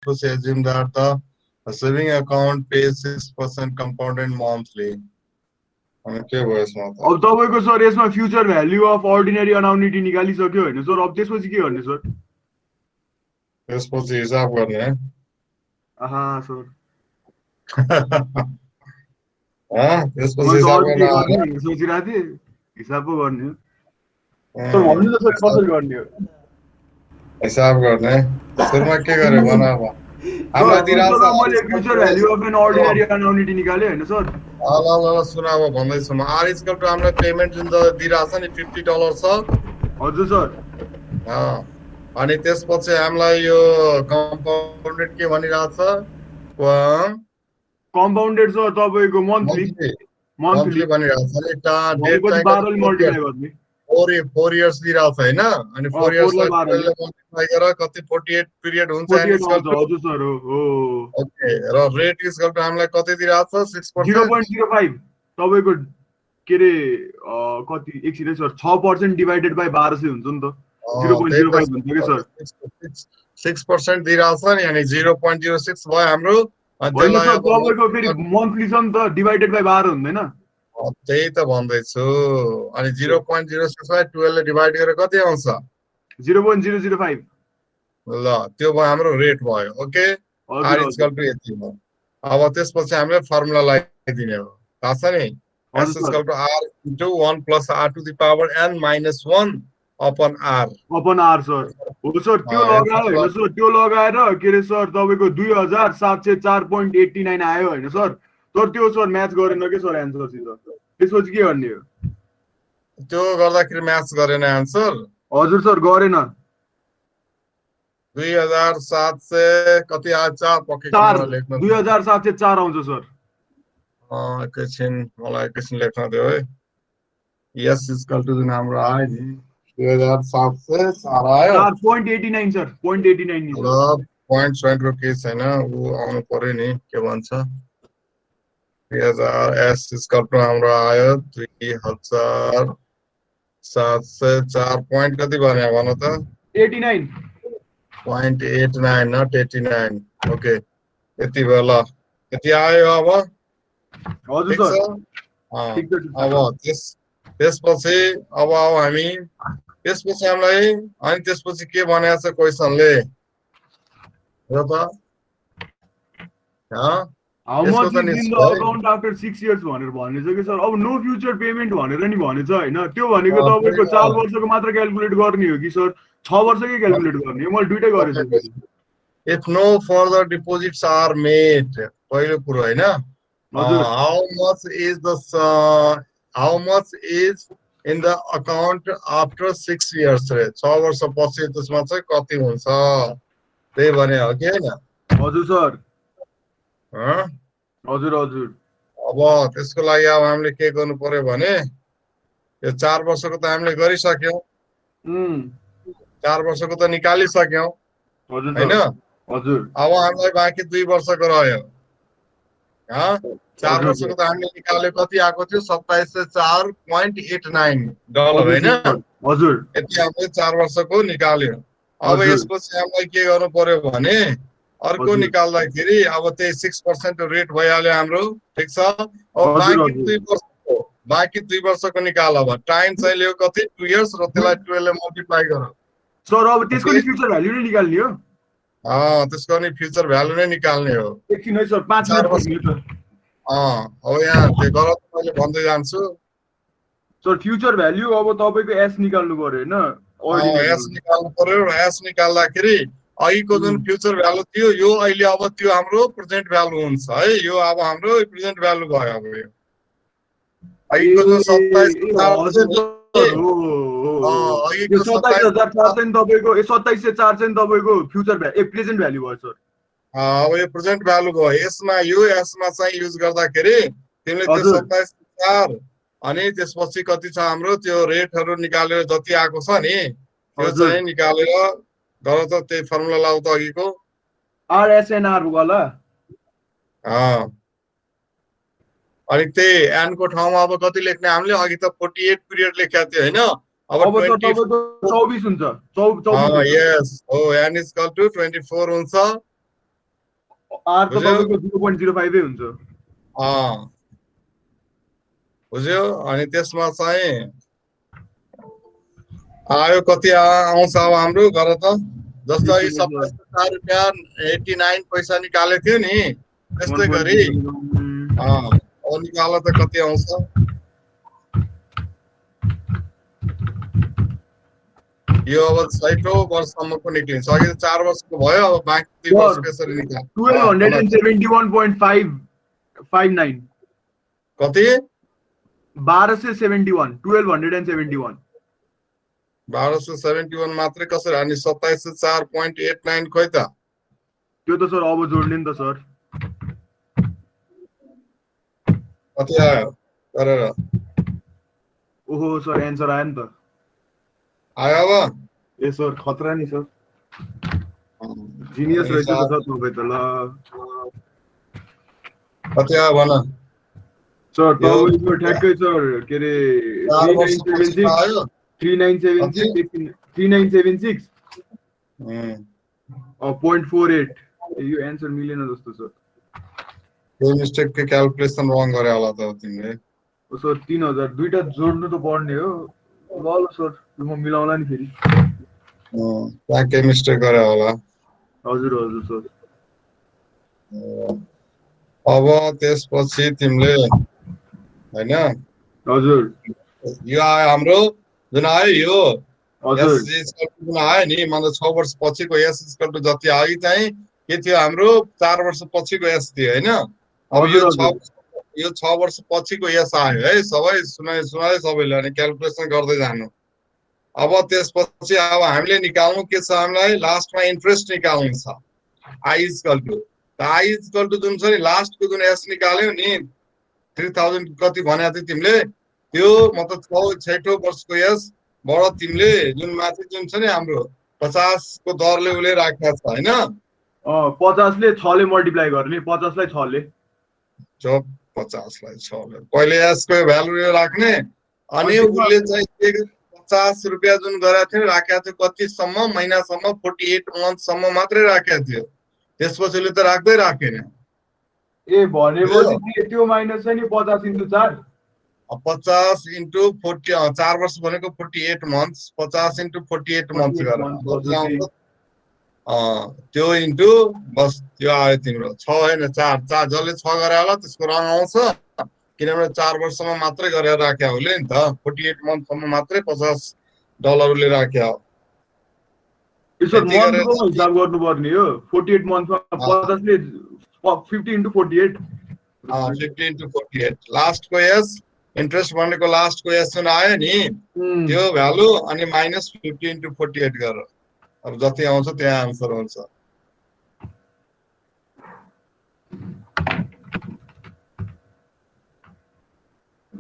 त्यसपछि assume that the saving account pays 6% compounded monthly. अनि के भयो यसमा त? अब तपाईको सर यसमा फ्युचर भ्याल्यु अफ अर्डिनरी अनाउनिटी निकालिसक्यो हैन सर? अब त्यसपछि के गर्ने सर? त्यसपछि हिसाब गर्ने है? आहा सर त्यसपछि हिसाब गर्न आएर सोचिरहेको थिएँ हिसाब पो गर्ने हो सर। भन्नु त सर कसरी गर्ने हो हिसाब गर्ने? सुरुमा के गर्यो भन अब। हामीलाई दिइरहेको छ मैले future value of an ordinary annuity निकाले हैन सर? ल सुन अब भन्दैछु म। आर इज इक्वल टु हामीलाई पेमेन्ट जुन दिइरहेको छ नि $50 छ। हजुर सर। अनि त्यसपछि हामीलाई यो कम्पाउन्डेड के भनिरहेको छ? कम्पाउन्डेड सर तपाईँको मन्थली भनिरहेको छ नि। डेट चाहिँ 12 ले मल्टिप्लाई गर्ने। 4 इयर्स दिइरहेको छ हैन? अनि 4 इयर्सलाई 12 ले मल्टिप्लाई गरेर कति 48 पिरियड हुन्छ। हजुर सर हो। ओके र रेट इज इक्वल टु हामीलाई कति दिइरहेको छ? 6%। 0.05 तपाईको के रे कति एकछिन सर 6% डिवाइडेड बाइ 1200 हुन्छ नि त। 0.05 हुन्छ के सर? 6% दिइरहेको छ नि, अनि 0.06 भयो हाम्रो। होइन सर तपाईको फेरि मन्थली छ नि त, डिवाइडेड बाइ 12 हुँदैन? त्यही त भन्दैछु। अनि 0.06 लाई 12 ले डिवाइड गरेर कति आउँछ? 0.005। ल त्यो भयो हाम्रो रेट भयो। Okay R is equal to यति भयो। अब त्यसपछि हामीले फर्मुला लगाइदिने हो, थाहा छ नि? S is equal to R into 1 plus R to the power n minus 1 upon R. Upon R sir हो सर। त्यो लगायो हैन सर? त्यो लगाएर के रे सर तपाईको 2704.89 आयो हैन सर? तर त्यो सर म्याच गरेन के सर एन्सर सित? त्यसपछि के गर्ने हो? त्यो गर्दाखेरि म्याच गरेन एन्सर? हजुर सर गरेन। 2700 कति आछ? पक्कै लेख्न 2704 आउँछ सर। एकैछिन मलाई एकैछिन लेख्न दियो है। यस इज इक्वल टु जुन हाम्रो आयो नि 2704 आयो। 4.89 सर 0.89 नि सर। पोइन्ट सोइन्टको केही छैन, ऊ आउनु पर्यो नि। के भन्छ 2000 एस इज इक्वल टु हाम्रो आयो 2704 पोइन्ट कति भन्यो भन त? 89.89 नट 89। ओके यति भयो ल। यति आयो अब? हजुर ठीक सर। छ। अब त्यसपछि अब हामी त्यसपछि हामीलाई अनि त्यसपछि के भनेको छ क्वेसनले? र त how much is in the account after 6 years भनेर भनेछ कि सर? अब नो फ्युचर पेमेन्ट भनेर नि भनेछ हैन? त्यो भनेको तपाईको 4 वर्षको मात्र क्याल्कुलेट गर्ने हो कि सर 6 वर्षकै क्याल्कुलेट गर्ने हो? मैले दुईटै गरेछु। If no further deposits are made, पहिलो कुरो हैन? How much is in the account after 6 years रे? 6 वर्षपछि त्यसमा चाहिँ कति हुन्छ त्यही भने हो कि हैन? हजुर सर। हजुर हजुर। अब त्यसको लागि अब हामीले के गर्नु पर्यो भने यो 4 वर्षको त हामीले गरिसक्यौं। 4 वर्षको त निकालिसक्यौं हैन? हजुर। अब हामीलाई बाँकी 2 वर्षको रह्यो। 4 वर्षको त हामीले निकाल्यो, कति आएको थियो? $2704.89 हैन? हजुर। यति हामीले 4 वर्षको निकाल्यो। अब यसपछि हामीलाई के गर्नु पर्यो भने अर्को निकाल्दाखेरि अब त्यही 6% रेट भइहाल्यो हाम्रो। ठीक छ। अब बाँकी 2 वर्षको निकाल। अब टाइम चाहिँ लियो कति? 2 इयर्स र त्यसलाई 12 ले मल्टिप्लाई गर सर। अब त्यसको नि फ्युचर भ्याल्यु नै निकाल्ने हो? त्यसको नि फ्युचर भ्यालु नै निकाल्ने हो। एकछिन है सर 5 मिनेट पर्छ त। अब यहाँ त्यो गलत मैले भन्दै जान्छु सर। फ्युचर भ्याल्यु अब तपाईको एस निकाल्नु पर्यो हैन? एस निकाल्नु पर्यो। एस निकाल्दाखेरि अघिको जुन फ्युचर भ्यालु थियो यो अहिले अब त्यो हाम्रो प्रेजेन्ट भ्यालु हुन्छ है। यो अब हाम्रो प्रेजेन्ट भ्यालु भयो। अब यो अघिको जुन 27,004 चाहिँ तपाईको 2704 चाहिँ तपाईको फ्युचर भ्यालु प्रेजेन्ट भ्यालु भयो सर। अब यो प्रेजेन्ट भ्यालु भयो। यसमा चाहिँ युज गर्दाखेरि तिमीले त्यो 27,004 अनि त्यसपछि कति छ हाम्रो त्यो रेटहरु निकालेर जति आएको छ नि त्यो चाहिँ निकालेर गर त। त्यही फर्मुला लाउ त अघिको आरएसएनआर वाला। अनि त्यही एन को ठाउँमा अब कति लेख्ने हामीले? अघि त 48 पिरियड लेखेको थियो हैन? अब 24 हुन्छ। 24 यस हो। एन इज इक्वल टु 24 हुन्छ। आर त तपाईँको 0.05 हुन्छ। बुझ्यो। अनि त्यसमा चाहिँ आयो कति आउँछ अब हाम्रो गर त, जस्तो अघि 27 रुपियाँ 89 पैसा निकालेको थियो नि, त्यस्तै गरी निकाल त कति आउँछ। यो अब 60औं वर्षसम्मको निक्लिन्छ, अघि 4 वर्षको भयो, अब बाँकी 2 वर्ष कसरी निकाल्छ। 1271.59 कति 1271 1271 1271 मात्रै कसरी, अनि 2704.89 खोइ त त्यो त सर अब जोड्ने नि त सर। कति आयो गरेर? ओहो सर एन्सर आयो नि त। आयो अब? ए सर खतरा नि सर, जिनियस रहेछ त सर तपाईँ त। ल कति आयो भन सर, तपाईँको ठ्याक्कै सर के अरे 3976 0.48 यो एन्सर मिलेन जस्तो सर। यो मिस्टेक के क्याल्कुलेसन रङ गरे होला त तिमीले। सर 3000 दुईटा जोड्नु त पर्ने हो। ल सर म मिलाउला नि फेरि। त्यहाँ के मिस्टेक गरे होला। हजुर हजुर सर। अब त्यसपछि तिमीले हैन, हजुर यो आयो हाम्रो जुन आयो यो हजुर जुन आयो नि, मतलब 6 वर्ष पछिको एस इक्वल टु जति अघि चाहिँ के थियो हाम्रो 4 वर्ष पछिको एस थियो हैन। अब यो 6 वर्ष पछिको एस आयो है। सबै सुनाए सबैले, अनि क्याल्कुलेसन गर्दै जानु। अब त्यसपछि अब हामीले निकाल्नु के छ, हामीलाई लास्टमा इन्ट्रेस्ट निकाल्नु छ। आई इक्वल टु जुन छ नि लास्टको जुन एस निकाल्यो नि 3000 कति भनेको थियो तिमीले, त्यो मतलब 6औं वर्षको एस बाट तिमीले जुन माथि जुन छ नि हाम्रो 50 को दरले उले राखेको छ हैन। 50 ले 6 ले मल्टिप्लाई गर्ने, 50 लाई 6 ले, जब 50 लाई 6 ले पहिले एस को भ्यालु राख्ने, अनि उले चाहिँ 50 रुपैयाँ जुन गरेको थियो राखेको थियो कतिसम्म महिनासम्म 48 मन्थसम्म मात्रै राखेको थियो, त्यसपछिले त राख्दै राखेन। ए भनेपछि त्यो माइनस चाहिँ नि 50 × 4 50 × 40 4 वर्ष भनेको 48 मन्थ्स, 50 × 48 मन्थ्स गरेर त्यो इन्टु बस त्यो आयो तिम्रो 6 हैन 4 जसले 6 गरे होला त्यसको रङ आउँछ, किनभने 4 वर्षसम्म मात्रै गरेर राख्या होले नि त। 48 मन्थसम्म मात्रै $50 राख्या हो। यसो मन्थको हिसाब गर्नुपर्ने हो। 48 मन्थमा 50 ले 50 × 48 50 × 48 लास्टको एस इन्ट्रेस्ट भनेको लास्टको एस जुन आयो नि त्यो भ्यालु, अनि माइनस 50 × 48 गरेर अब जति आउँछ त्यहाँ आन्सर हुन्छ।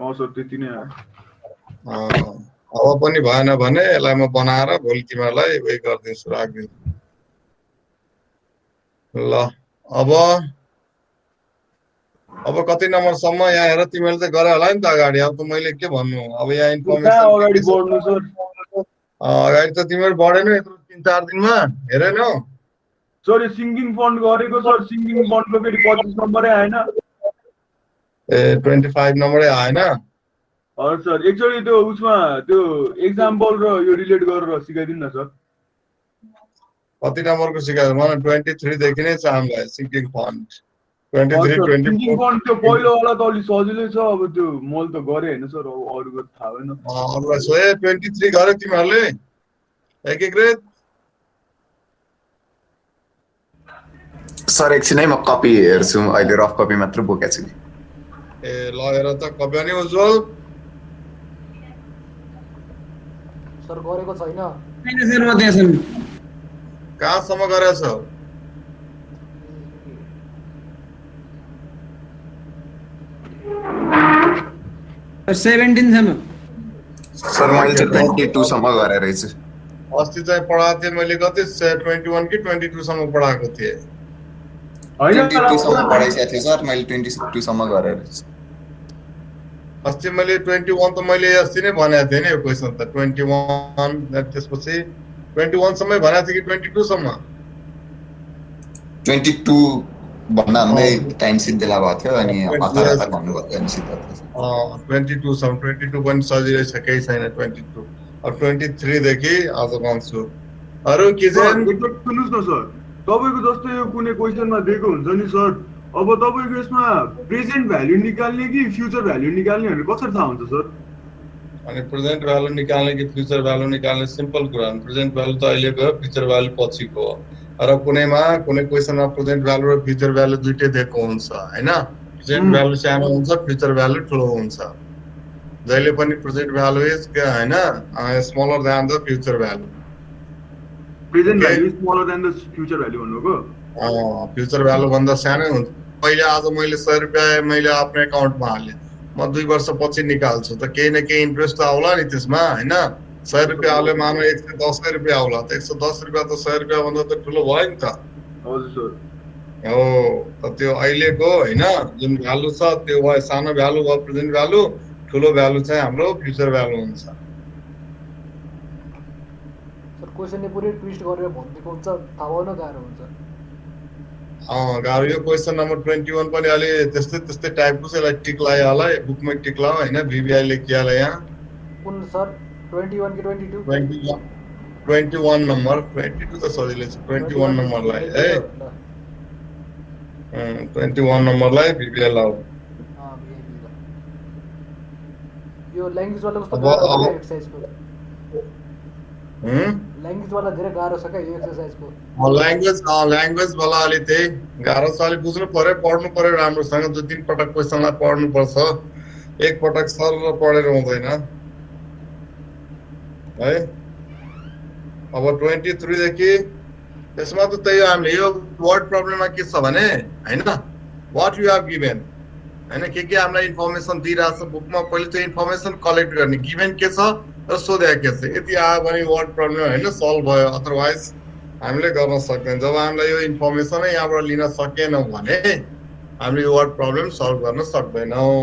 सर त्यति नै आयो। अब पनि भएन भने यसलाई म बनाएर भोलि तिमीहरूलाई उयो गरिदिन्छु, राखिदिन्छु। ल अब कति नम्बरसम्म यहाँ हेर, तिमीले त गरे होला नि त अगाडि। अब त मैले के भन्नु, अब यहाँ इन्फर्मेसन अगाडि बढ्नु सर। अगाडि त तिमीहरू बढेन यत्रो 3-4 दिनमा, हेरेनौ सर। यो सिङ्गिङ फन्ड गरेको सर, सिङ्गिङ फन्डको फेरि 25 नम्बरै आएन। ए 25 नम्बरै आएन। हजुर सर, एकचोटि त्यो उसमा त्यो एक्जाम्पल र यो रिलेट गरेर सिकाइदिनु न सर। कति नम्बरको सिकायो मलाई? 23 देखि नै छ हामीलाई सिङ्गिङ फन्ड। 23 सिङ्गिङ फन्ड त्यो पहिलोवाला त अलि सजिलै छ। अब त्यो मैले त गरेँ होइन सर, अब अरूको थाहा भएन। अरूलाई सोधे 23 गरे तिमीहरूले एकीकृत? सर एकछिन है म कपी हेर्छु, अहिले रफ कपी मात्र बोकेको छु। ए ल हेर त कपी। अनि उज्जवल सर गरेको छैन। हैन सर म त्यहाँ छैन। कहाँसम्म गरेछ? सर 17 सम्म। सर मैले चाहिँ 22 सम्म गरे रहेछु। अस्ति चाहिँ पढाएको थिएँ मैले, कति 21 कि 22 सम्म पढाएको थिएँ। 22 सम्म पढाइसकेको थिएँ सर, मैले 22 सम्म गरे रहेछु। अस्ति मैले 21 त मैले अस्ति नै भनेको थिएँ नि यो क्वेसन त। 21 त्यसपछि 21 सम्मै भनेको थिएँ कि 22 सम्म? 22 भन्दा भन्दै टाइम सिद्धिला भएको थियो अनि हतार Yes. हतार भन्नुभएको थियो अनि सिद्ध थियो 22 सम्म 22 पनि सजिलै छ केही छैन 22 अब 23 देखि आज भन्छु अरु के सर चाहिँ एकचोटि सुन्नुहोस् न सर तपाईँको जस्तो यो कुनै क्वेसनमा दिएको हुन्छ नि सर अब तपाईँको यसमा प्रेजेन्ट भ्याल्यु निकाल्ने कि फ्युचर भ्याल्यु निकाल्ने भनेर कसरी थाहा हुन्छ सर अनि प्रेजेन्ट भ्यालु निकाल्ने कि फ्युचर भ्यालु निकाल्ने सिम्पल कुरा हो प्रेजेन्ट भ्यालु त अहिलेको हो फ्युचर भ्यालु पछिको हो र कुनैमा कुनै क्वेसनमा प्रेजेन्ट भ्यालु र फ्युचर भ्यालु दुईटै दिएको हुन्छ हैन प्रेजेन्ट भ्यालु सानो हुन्छ फ्युचर भ्यालु ठुलो हुन्छ जहिले पनि प्रेजेन्ट भ्यालु इज हैन smaller then the future value present value is smaller then the future value भन्नुको फ्युचर भ्यालु भन्दा सानै हुन्छ पहिले आज मैले 100 रुपैयाँ मैले आफ्नो एकाउन्टमा हाले म 2 वर्ष पछि निकाल्छु त केही न केही इन्ट्रेस्ट त आउला नि त्यसमा हैन 100 रुपैयाँ हाले मानो 110 रुपैयाँ आउला त 110 रुपैयाँ त 100 रुपैयाँ भन्दा त ठुलो भयो नि त हजुर सर हो त त्यो अहिलेको हैन जुन भ्यालु छ त्यो भयो सानो भ्यालु भयो प्रेजेन्ट भ्यालु ठुलो भ्यालु चाहिँ हाम्रो फ्युचर भ्यालु हुन्छ सर क्वेसन पुरै ट्विस्ट गरेर भनिदिएको हुन्छ थाहा पाउन गाह्रो हुन्छ गाह्रो यो क्वेसन नम्बर 21 पनि अलि त्यस्तै टाइपको छ यसलाई टिक लगायो होला बुकमै टिक लगाओ हैन बीबीआई लेखिहाल्यो यहाँ कुन सर 21 कि 22 21 नम्बर 22 त सजिलै छ 21 नम्बरलाई है 21 नम्बरलाई बीबीआई लाऊ यो ल्याङ्ग्वेज वाला कस्तो गाह्रो छ एक्सरसाइजको ल्याङ्ग्वेज वाला धेरै गाह्रो छ क्या यो एक्सरसाइजको ल्याङ्ग्वेज वाला अलि त्यही गाह्रो छ अलि बुझ्नु पर्यो पढ्नु पर्यो राम्रोसँग 2-3 पटक क्वेसनलाई पढ्नु पर्छ एक पटक सरल पढेर हुँदैन है अब 23 देखि त्यसमा त त्यही हामीले यो वर्ड प्रब्लममा के छ भने हैन व्हाट यु हैव गिभन हैन के हामीलाई इन्फर्मेसन दिइराछ बुकमा पहिले त्यो इन्फर्मेसन कलेक्ट गर्ने गिभन के छ र सोधे के छ यति आयो भने वर्ड प्रब्लम हैन सल्भ भयो अदरवाइज हामीले गर्न सक्दैन जब हामीलाई यो इन्फर्मेसन यहाँबाट लिन सकेनौं भने हामीले यो वर्ड प्रब्लम सल्भ गर्न सक्दैनौं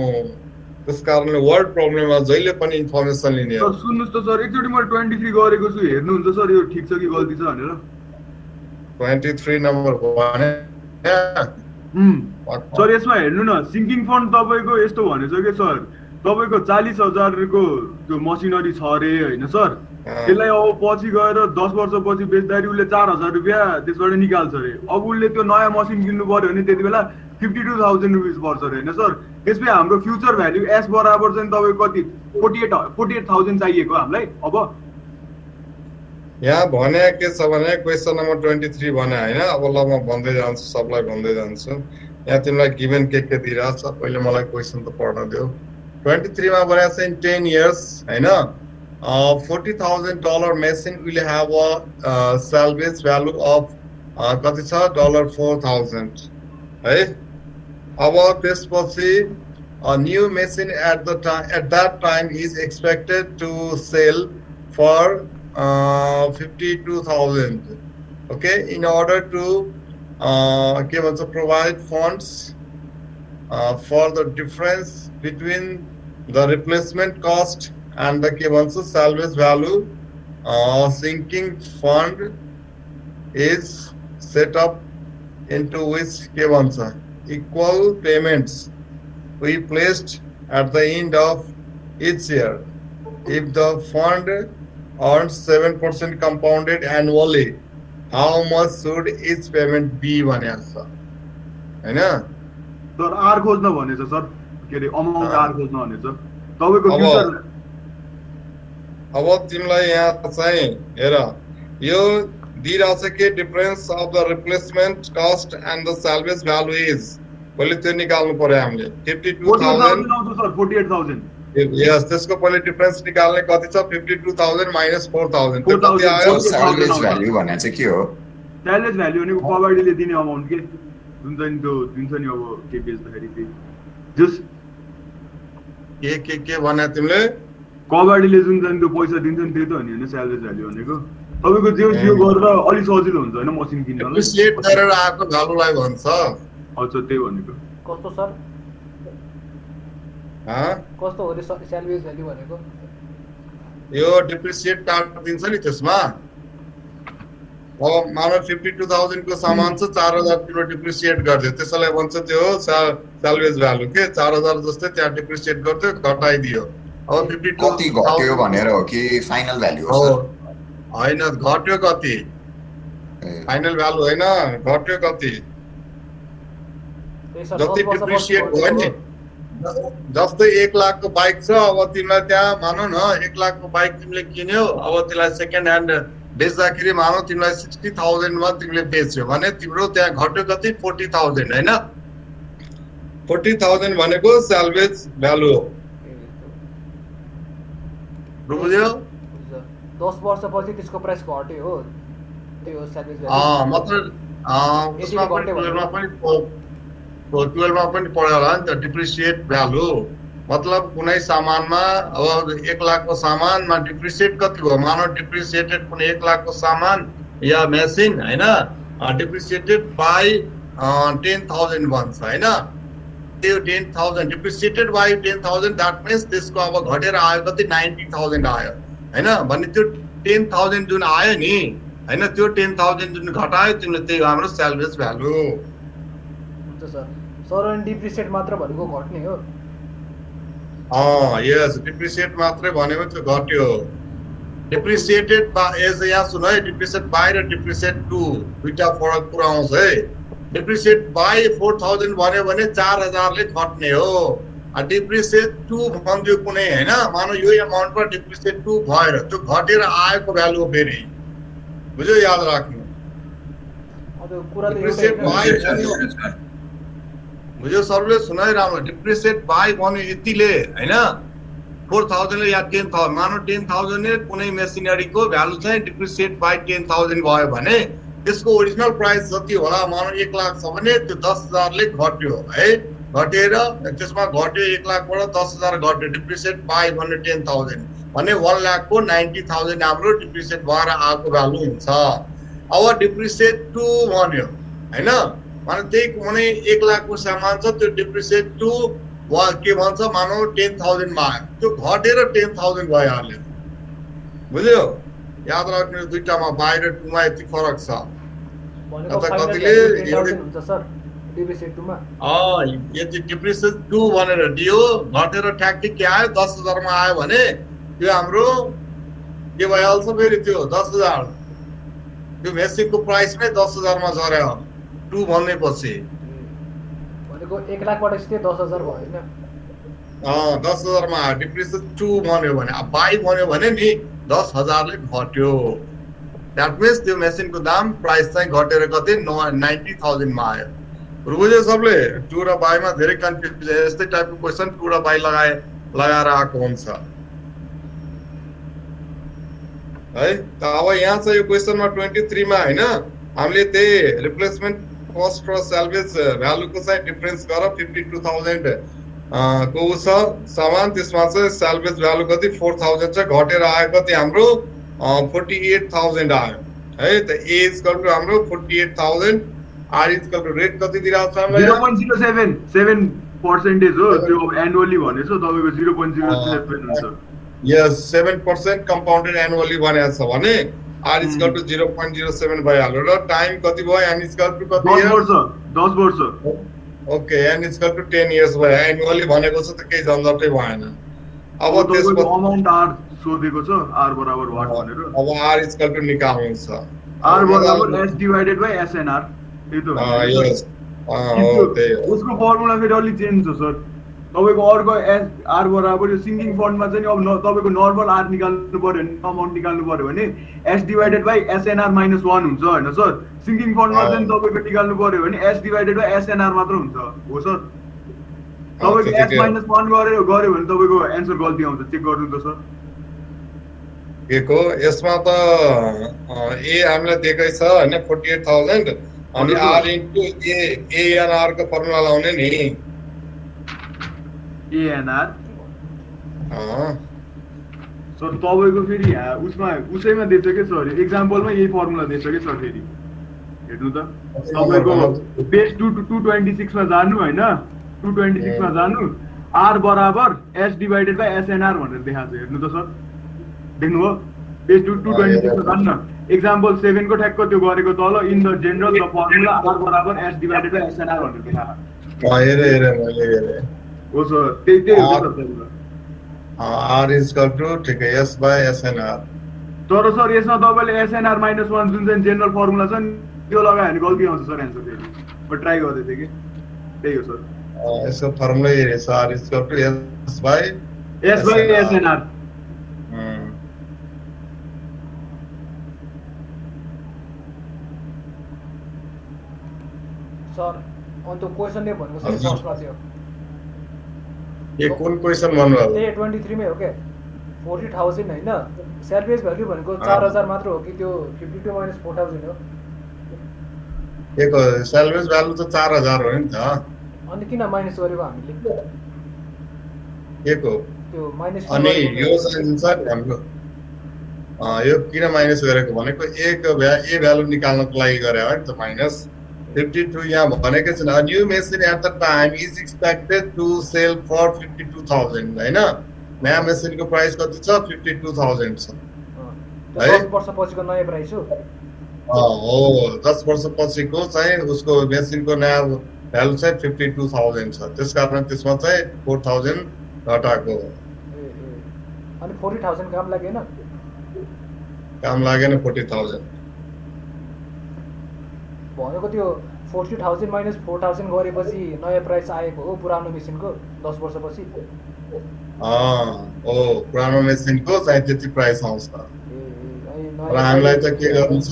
त्यसकारणले वर्ड प्रब्लममा जहिले पनि इन्फर्मेसन लिने हो सुन्नुस् त सर एकचोटि मैले 23 गरेको छु हेर्नुहुन्छ सर यो ठीक छ कि गल्ती छ भनेर 23 नम्बर भने सर यसमा हेर्नु न सिङ्किङ फन्ड तपाईको यस्तो भनेछ के सर तपाईको 40,000 को त्यो मसिनरी छ रे हैन सर त्यसलाई अब पछि गएर 10 वर्षपछि बेच्दाखेरि उले 4,000 रुपैयाँ त्यसबाट निकाल्छ रे अब उले त्यो नयाँ मसिन किन्नु पर्यो भने त्यति बेला 52,000 रुपैयाँ पर्छ रे हैन सर त्यसमै हाम्रो फ्युचर भ्याल्यु एस बराबर चाहिँ तपाईको कति 48,000 चाहिएको हामीलाई अब यहाँ भने के छ भने क्वेशन नम्बर 23 भने हैन अब ल म भन्दै जान्छु सबलाई भन्दै जान्छु यहाँ तिमीलाई गिभन के दिइराछ पहिले मलाई क्वेशन त पढ्न देऊ 23 मा भनेको छ इन 10 years हैन $40,000 machine will have a salvage value of कति छ $4,000 है अब त्यसपछि a new machine at that time is expected to sell for 52,000 okay in order to provide funds for the difference between the replacement cost and the salvage value sinking fund is set up into which equal payments we placed at the end of each year if the fund earns 7% compounded annually how much should each payment be भनेको हैन sir are खोज्न भनेछ sir के रे amount are खोज्न भनेछ तपाईको future अब तिमीलाई यहाँ चाहिँ हेर यो दिइराछ के difference of the replacement cost and the salvage value is पहिले त्यो निकाल्नु पर्यो हामीले 52,000 आउँछ सर 48,000 यस त्यसको पहिले डिफरेन्स निकाल्ने कति छ 52,000 माइनस 4,000 त्यो कति आयो सल्वेज भ्याल्यु भने चाहिँ के हो सल्वेज भ्याल्यु भनेको कबाडीले दिने अमाउन्ट के जुन चाहिँ त्यो दिन्छ नि अब के बेच्दाखेरि चाहिँ जस के भने तिमीले कबाडीले जुन चाहिँ त्यो पैसा दिन्छ नि त्यही त हो नि हैन सल्वेज भ्याल्यु भनेको तपाईको जे यो गरेर अलि सजिलो हुन्छ हैन मसिन किन्नलाई एप्रिसिएट गरेर आएको भ्यालुलाई भन्छ अच्छा त्यही भनेको कस्तो सर कस्तो हो रे सल्वेज भ्याल्यु भनेको यो डिप्रिसिएट कार्ड दिन्छ नि त्यसमा अब मानव 52,000 को सामान छ 4,000 तिम्रो डिप्रिसिएट गर्दियो त्यसैलाई भन्छ त्यो हो साल्भेज भ्यालु के 4,000 जस्तै त्यहाँ डिप्रिसिएट गर्थ्यो घटाइदियो अब 52 कति घट्यो भनेर हो कि फाइनल भ्यालु हो सर हैन घट्यो कति फाइनल भ्यालु हैन घट्यो कति जति डिप्रिसिएट भयो नि जस्तै 1 लाखको बाइक छ अब तिमीलाई त्यहाँ मानौ न 1 लाखको बाइक तिमीले किन्यौ अब त्यसलाई सेकेन्ड ह्यान्ड बेच्दाखेरि मानौ तिमीलाई 60,000 मा तिमीले बेच्यौ भने तिम्रो त्यहाँ घट्यो कति 40,000 हैन 40,000 भनेको साल्भेज भ्यालु हो बुझ्यौ 10 वर्षपछि त्यसको प्राइस घट्यो हो त्यो साल्भेज भ्यालु मतलब उसमा पनि 12 मा पनि पढ्यो होला नि त डिप्रिसिएट भ्यालु मतलब कुनै सामानमा अब 1 लाखको सामानमा डिप्रिसिएट कति हो मानव डिप्रिसिएटेड कुनै 1 लाखको सामान या मेसिन हैन डिप्रिसिएटेड बाइ 10,000 भन्छ हैन त्यो 10,000 डिप्रिसिएटेड बाइ 10,000 दैट मीन्स त्यसको अब घटेर आयो कति 90,000 आयो हैन भने त्यो 10,000 जुन आयो नि हैन त्यो 10,000 जुन घटायो तिमीले त्यही हाम्रो साल्भेज भ्यालु हुन्छ सर सर अनि डिप्रिसिएट मात्र भनेको घट्ने हो यस डिप्रिसिएट मात्रै भनेको त्यो घट्यो डिप्रिसिएटेड बाइ एज यहाँ सुन है डिप्रिसिएट बाइ र डिप्रिसिएट टु दुईटा फरक कुरा आउँछ है डिप्रिसिएट बाइ 4,000 भन्यो भने 4,000 ले घट्ने हो डिप्रिसिएट टु भन्दियो कुनै हैन मानौ यो अमाउन्टमा डिप्रिसिएट टु भएर त्यो घटेर आएको भ्यालु हो फेरि बुझ्यो याद राख्नु अब कुरा त डिप्रिसिएट बाइ बुझ्यो सरले सुनाइ राम्रो डिप्रिसिएट बाइ भन्यो यतिले हैन 4,000 ले या 10,000 मानौ 10,000 ले कुनै मेसिनरीको भ्यालु चाहिँ डिप्रिसिएट बाइ 10,000 भयो भने त्यसको ओरिजिनल प्राइस जति होला मानौ 1 लाख छ भने त्यो 10,000 ले घट्यो है घटेर त्यसमा घट्यो 1 लाखबाट 10,000 घट्यो डिप्रिसिएट बाइ भन्यो 10,000 भने 1 लाखको 90,000 हाम्रो डिप्रिसिएट भएर आएको भ्यालु हुन्छ अब डिप्रिसिएट टु भन्यो हैन माने त्यही कुनै 1 लाखको सामान छ त्यो डिप्रिसिएट टु के भन्छ मानौ 10,000 मा आयो त्यो घटेर 10,000 भइहाल्यो बुझ्यो याद राख्नु दुईटामा बाहिर टुमा यति फरक छ भनेको अझ फाइनल कतिले 10,000 हुन्छ सर डिप्रिसिएट टुमा यति डिप्रिसिएट टु भनेर दियो घटेर ठ्याक्कै के आयो 10,000 मा आयो भने त्यो हाम्रो के भइहाल्छ फेरि त्यो 10,000 त्यो मेसिनको प्राइस नै 10,000 मा झर्यो टु भन्ने पछि भनेको 1 लाखबाट सिधै 10,000 भयो हैन 10,000 मा डिप्रिसिएट टु भन्यो भने अब बाइ भन्यो भने नि 10,000 ले घट्यो दैट मीन्स त्यो मेसिनको दाम प्राइस चाहिँ घटेर कति 90,000 मा आयो बुझ्यो सबले टु र बाइमा धेरै कन्फ्युजन यस्तै टाइपको क्वेशन टु र बाइ लगाएर आएको हुन्छ है त अब यहाँ चाहिँ यो क्वेशनमा 23 मा हैन हामीले त्यही रिप्लेसमेन्ट कस्ट र साल्भेज भ्यालुको चाहिँ डिफरेन्स गर 52,000 को छ सामान त्यसमा चाहिँ साल्भेज भ्यालु कति 4,000 चाहिँ घटेर आयो कति हाम्रो 48,000 आयो है त ए इक्वल टु हाम्रो 48,000 आर इक्वल टु रेट कति दिइराछ हामीलाई 0.07% हो त्यो एनुअली भनेछ तपाईको 0.07 हुन्छ यस 7% कम्पाउन्डेड एनुअली भनेको छ भने आर इक्वल टु 0.07 भइहाल्यो र टाइम कति भयो एन इक्वल टु कति 10 वर्ष okay n equal to 10 years भयो एनुअली भनेको छ त केही झन्झटै भएन अब त्यसको अमाउन्ट आर सोधेको छ आर बराबर वाट भनेर अब आर इक्वल टु निकाल्नु छ आर बराबर s डिवाइडेड बाइ SNR त्यही त यस उसको फर्मुला फेरि अलि चेन्ज छ सर तपाईको अर्को आर बराबर यो सिंगिङ फन्डमा चाहिँ अब तपाईको नर्मल आर निकाल्नु पर्यो भने अमाउन्ट निकाल्नु पर्यो भने s डिवाइडेड बाइ SNR -1 हुन्छ हैन सर सिंगिङ फन्डमा चाहिँ तपाईको निकाल्नु पर्यो भने s डिवाइडेड बाइ SNR मात्र हुन्छ हो सर तपाईको s -1 गर्यो भने तपाईको आन्सर गल्ती आउँछ चेक गर्नु त सर के को यसमा त ए हामीलाई दिएकै छ हैन 48,000 अनि आर इन्टु ए एएनआर को फर्मुला लाउने नि एएनआर सर तपाईको फेरि उसैमा दिन्छ के सर एक्जाम्पलमा यही फर्मुला दिन्छ के सर फेरि हेर्नु त तपाईको पेज 226 मा जानु हैन 226 मा जानु आर बराबर s डिवाइडेड बाइ SNR भनेर देखाएको छ हेर्नु त सर देख्नुभयो पेज 226 मा जानु न एक्जाम्पल 7 को ठ्याक्क त्यो गरेको तल in the general the formula R बराबर एस डिभाइडेड बाइ एसएनआर भनेर लेखा हेरे मैले हेरेँ हो सर त्यही हो sir formula R is equal to ठिक है S by SNR तर सर यसमा तपाईले एसएनआर -1 जुन चाहिँ जेनरल फर्मुला छ नि त्यो लगायो भने गल्ती आउँछ सर एन्सर फेरि म ट्राई गर्दै थिएँ कि त्यही हो सर यसको फर्मुला यही रहेछ R is equal to S by SNR sir अनि त्यो क्वेसन नै भनेको सर फर्स्टमा थियो ये कुन क्वेसन भन्नुभयो त्यही 23 मै हो के 40,000 हैन सेल्फेज भ्यालु भनेको 4000 मात्र हो कि त्यो 52 - 4000 हो एक सेल्वेज भ्यालु त 4000 हो नि त अनि किन माइनस गरेको हामीले एक हो त्यो माइनस अनि यो चाहिँ छ नि हाम्रो यो किन माइनस गरेको भनेको एक ए भ्यालु निकाल्नको लागि गरे हो नि त माइनस 52 यहाँ भनेको छ a new machine at the time is expected to sell for 52,000 हैन नयाँ मेसिनको प्राइस कति छ 52,000 छ है 10 वर्ष पछिको नयाँ प्राइस हो हो 10 वर्ष पछिको चाहिँ उसको मेसिनको नयाँ भ्यालु चाहिँ 52,000 छ त्यसकारण त्यसमा चाहिँ 4,000 घटाएको अनि 40,000 काम लागेन काम लागेन 40,000 भनेको त्यो 40,000 - 4,000 गरेपछि नयाँ प्राइस आएको हो पुरानो मेसिनको 10 वर्षपछि ओ पुरानो मेसिनको चाहिँ त्यति प्राइस आउँछ र हामीलाई त के गर्नु छ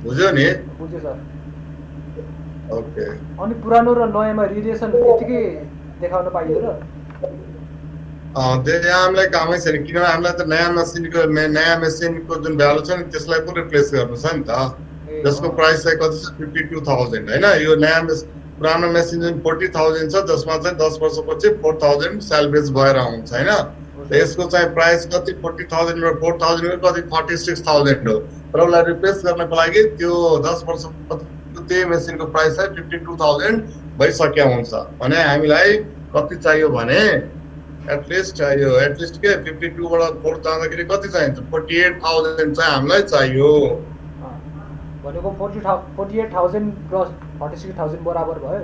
बुझ्यो नि बुझ्यो सर ओके अनि पुरानो र नयाँमा रिलेसन यतिकै देखाउन पाइयो र त्यो हामीलाई कामै छैन किनभने हामीलाई त नयाँ मेसिनको जुन भ्यालु छ नि त्यसलाई पो रिप्लेस गर्नु छ नि त जसको प्राइस चाहिँ कति छ 52,000 हैन यो नयाँ पुरानो मेसिन जुन 40,000 छ जसमा चाहिँ 10 वर्षपछि 4,000 सेल्भेज भएर आउँछ हैन यसको चाहिँ प्राइस कति 40,000 र 4,000 कति 46,000 हो र उसलाई रिप्लेस गर्नको लागि त्यो 10 वर्षपछि त्यही मेसिनको प्राइस चाहिँ 52,000 भइसक्यो हुन्छ भने हामीलाई कति चाहियो भने एटलिस्ट के 52 बाट 4 जाँदाखेरि कति चाहिन्छ 48,000 चाहिँ हामीलाई चाहियो भनेको 48,000 प्लस 46,000 बराबर भयो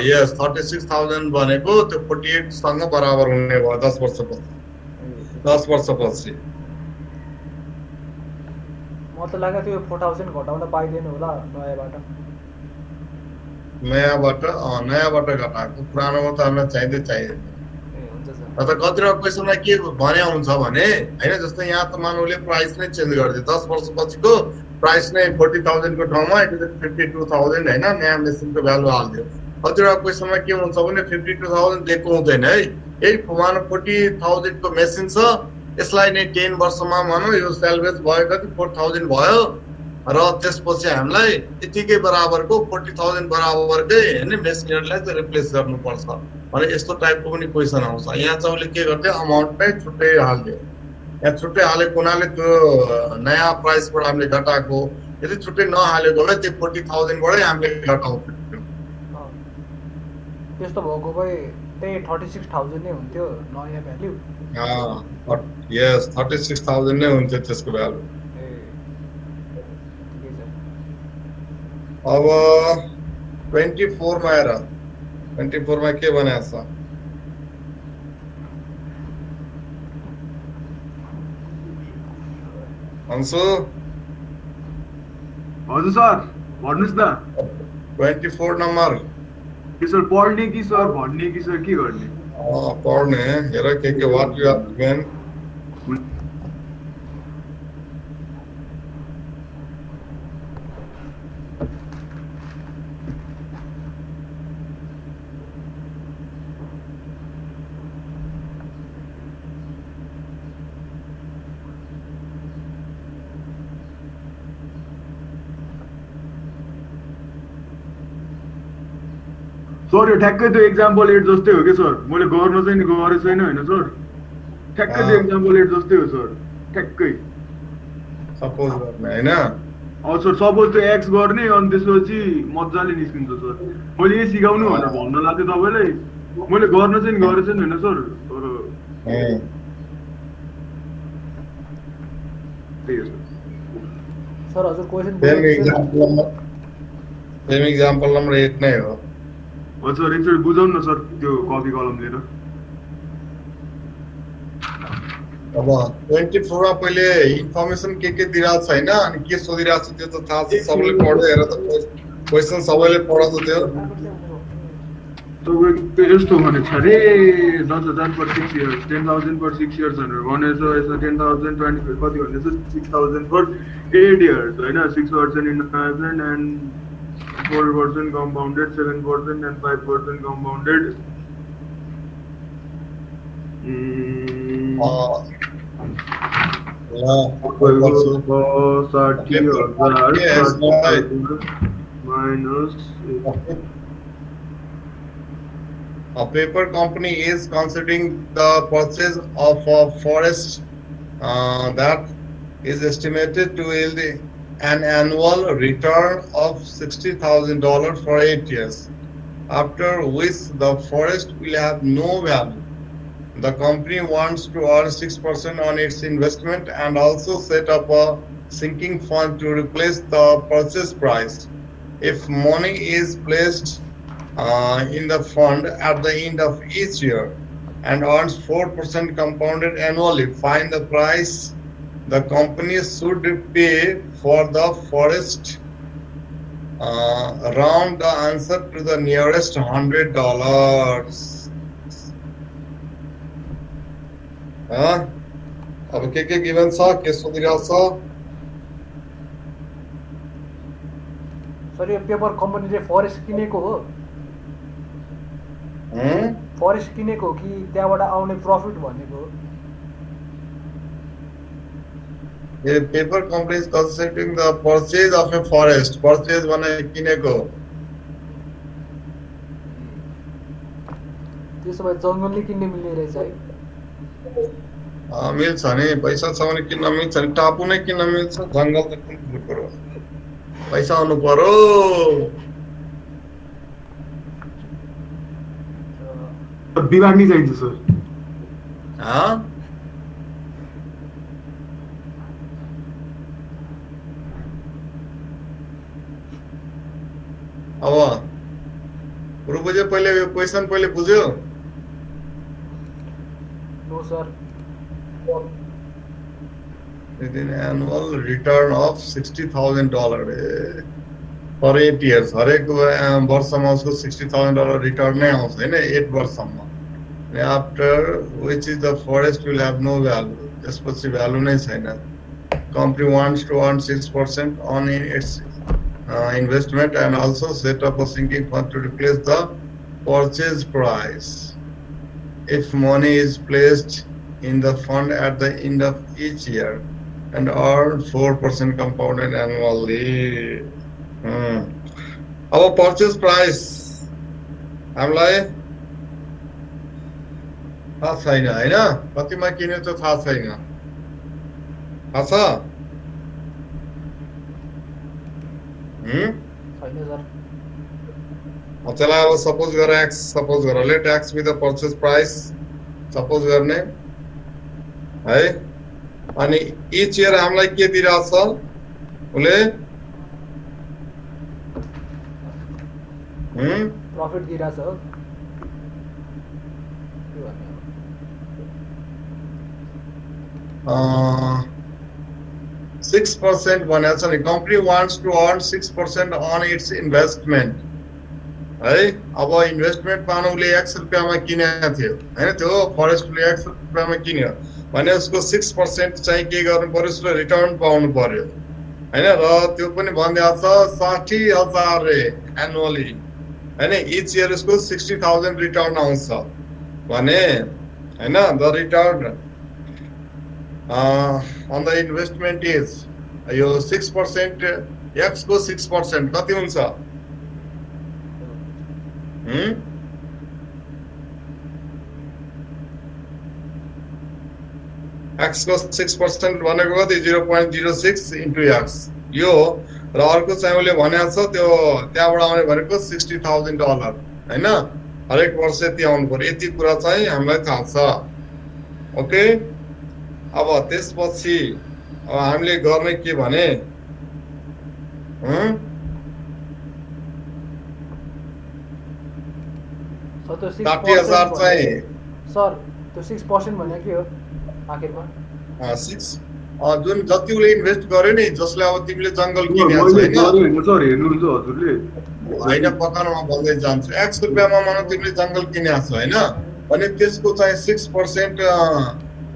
यस 36,000 भनेको त्यो 48 सँग बराबर हुने भयो 10 वर्षपछि म त लाग्यो त्यो 4,000 घटाउन पाइदैन होला नयाँबाट घटाएको पुरानोमा त हामीलाई चाहिँदैन त कतिवटा क्वेसनमा के भने हुन्छ भने हैन जस्तै यहाँ त मानवले प्राइस नै चेन्ज गरिदियो 10 वर्षपछिको प्राइस नै 40,000 को ठाउँमा 52,000 हैन नयाँ मेसिनको भ्यालु हाल्दियो कतिवटा क्वेसनमा के हुन्छ भने 52,000 दिएको हुँदैन है यही 40,000 को मेसिन छ यसलाई नै 10 वर्षमा मानौ यो सेल्भेज भयो कति 4,000 भयो र त्यसपछि हामीलाई यतिकै बराबरको 40,000 बराबरकै हैन मेसिनहरुलाई चाहिँ रिप्लेस गर्नुपर्छ भने यस्तो टाइपको पनि क्वेसन आउँछ यहाँ चाहिँ उसले के गर्दै अमाउन्ट नै छुट्टै हाल्दियो यहाँ छुट्टै हालेको हुनाले त्यो नयाँ प्राइसबाट हामीले घटाएको यदि छुट्टै नहालेको भए त्यो 40,000 बाटै हामीले घटाउँथ्यौं त्यस्तो भएको भए त्यही 36,000 नै हुन्थ्यो नयाँ भ्यालु यस 36,000 नै हुन्थ्यो त्यसको भ्यालु अब 24 मा हेर 24 मा के भनेको छ अंशु हजुर सर भन्नुस् न 24 नम्बर के सर पढ्ने कि सर भन्ने कि सर के गर्ने पढ्ने हेर के what you are given sir यो ठ्याक्कै त्यो एक्जाम्पल 8 जस्तै हो के सर मैले गर्न चाहिँ नि गरे छैन हैन सर ठ्याक्कै त्यो एक्जाम्पल 8 जस्तै हो सर ठ्याक्कै सपोज गर्ने हैन सर सपोज त्यो एक्स गर्ने अनि त्यसपछि मज्जाले निस्किन्छ सर मैले यो सिकाउनु भनेर भन्न लाग्थेँ तपाईलाई मैले गर्न चाहिँ गरे छैन हैन सर तर त्यही हो सर। सर हजुर क्वेसन सेम एक्जाम्पल नम्बर 8 नै हो। हजुर एकचोटि बुझाउनु न सर त्यो कपी कलम लिएर। अब 24 मा पहिले इन्फर्मेसन के दिइरहेको छैन अनि के सोधिरहेको छ त्यो त थाहा छ सबैले पढ्यो हेर त क्वेसन सबैले पढ्छ त्यो। तपाईँको यस्तो भनेको छ अरे 10,000 पर 6 years 10,000 पर 6 years भनेर भनेछ। यसमा 10,000 25 कति भनेछ 6,000 पर 8 years होइन। 6% investment and 4% compounded 7% and 5% compounded। A paper company is considering the purchase of a forest that is estimated to yield an annual return of $60,000 for 8 years, after which the forest will have no value. The company wants to earn 6% on its investment and also set up a sinking fund to replace the purchase price. If money is placed in the fund at the end of each year and earns 4% compounded annually, find the price the company should pay for the forest. Round the answer to the nearest $100. अब के given छ के सोधिरहेको छ? Sir यो paper कम्पनीले forest किनेको हो? फरेस्ट किनेको कि त्यहाँबाट आउने प्रफिट भनेको हो? A paper company is considering the purchase of a forest. Purchase भने किनेको। त्यसो भए जङ्गलले किन्ने मिल्ने रहेछ है? मिल्छ नि, पैसा छ भने किन्न मिल्छ नि, टापु नै किन्न मिल्छ, जङ्गल त किन पर्यो? पैसा आउनु पर्यो। विभाग नै चाहिन्छ सर। अब पुरो बुझ्यो? पहिले क्वेसन पहिले बुझ्यो? No sir. With an annual return of $60,000 for 8 years. हरेक वर्षमा उसको $60,000 रिटर्न नै आउँछ हैन 8 वर्षमा। After which is the forest will have no value. त्यसपछि भ्यालु नै छैन। Company wants to earn 6% on its investment and also set up a sinking fund to replace the purchase price. If money is placed in the fund at the end of each year and earn 4% compounded annually. Our purchase price हामीलाई थाहा छैन हैन? कतिमा किन्यो त थाहा छैन। थाहा छ? छैन सर। त्यसलाई अब सपोज गर x सपोज गर let x with the purchase price suppose गर्ने है। अनि इच इयर हामीलाई के दिइरहेछ उले? प्रफिट दिइरहेछ हो? 6% भनेको छ नि। Company wants to earn 6% on its investment है। अब इन्भेस्टमेन्ट पाउन उसले x रुपियाँमा किनेको थियो हैन? त्यो फरेस्टले x रुपियाँमा किन्यो भने उसको 6% चाहिँ के गर्नु पर्यो? उसले रिटर्न पाउनु पर्यो हैन? र त्यो पनि भनिदिएको छ 60,000 रे एनुअली हैन? इच इयर उसको 60,000 रिटर्न आउँछ भने हैन? The return on the investment is यो 6% x को 6% कति हुन्छ? x को 6% भनेको कति? 0.06 into x यो। र अर्को चाहिँ उसले भनेको छ त्यो त्यहाँबाट आउने भनेको $60,000 हैन? हरेक वर्ष यति आउनु पर्यो। यति कुरा चाहिँ हामीलाई थाहा छ। ओके। अब त्यसपछि अब हामीले गर्ने के भने सर त्यो 60,000 चाहिँ सर त्यो 6% भने के हो आखिरमा 6 जुन जति उसले इन्भेस्ट गर्यो नि, जसले अब तिमीले जङ्गल किनेको मैले छैन गरेँ होइन सर, हेर्नुहुन्छ हजुरले होइन, पकाउनमा भन्दै जान्छु, 100 रुपियाँमा मानौ तिमीले जङ्गल किनेको छ होइन, भने त्यसको चाहिँ 6%